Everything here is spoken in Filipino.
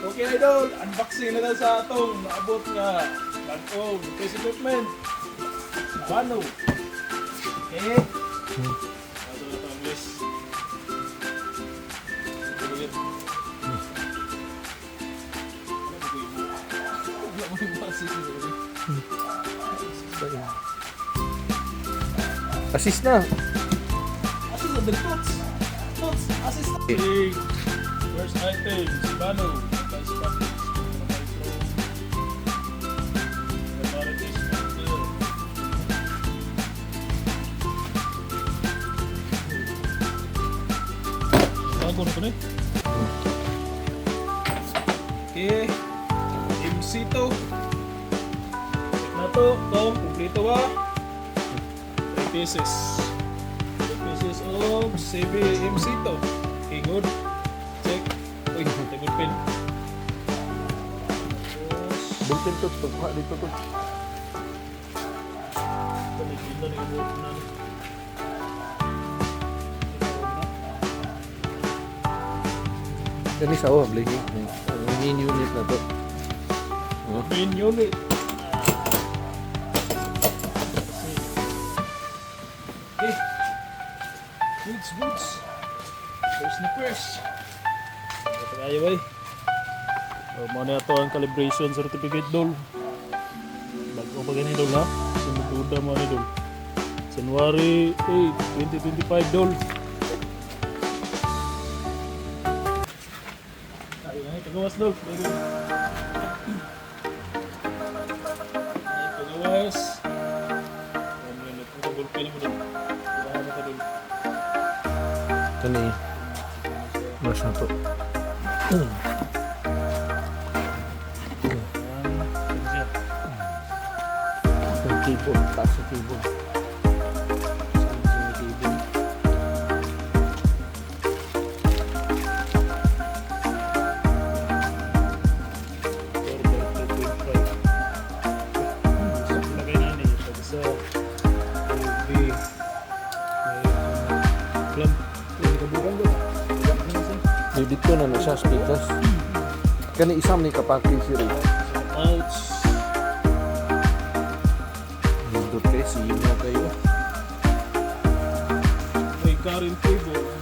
Okay idol, unboxing na lang sa atong naabot nga bag-o, case equipment. CIBANO. Okay. Ato na itong list. Ito ulit. Wala mo yung basis ulit. Assist na. Assist na the tots. Tots, assist na. Okay. First item, CIBANO. Advice package. Laboratory sponsor. Bago na ito na eh. Okay. MC to. Check na to. Tom, kumplito ba? 3 pieces. 3 pieces of CB MC to. Okay, good. Check. Uy, table pen. Bulletin to. Pagkuha dito to. Ito na yung buhok na. Kani sa awab lagi. Main unit na to. Main unit. Okay. Goods. First na first. Ito tayo ay. Muna na ito ang calibration certificate dol. Bago pa ganyan dol ha. Sinududa mo ni dol. January 8, 2025 dol. Ay, kagawas dol. Kagawas. Dol pili mo dol. Kailangan mo ka dol. Kani. Mas na to. Ang keyboard. Taas ang keyboard. Dito na siya speakers. Kani isam ni kapaki siri. Ouch. Nindot kay siyo na kayo. May current cable.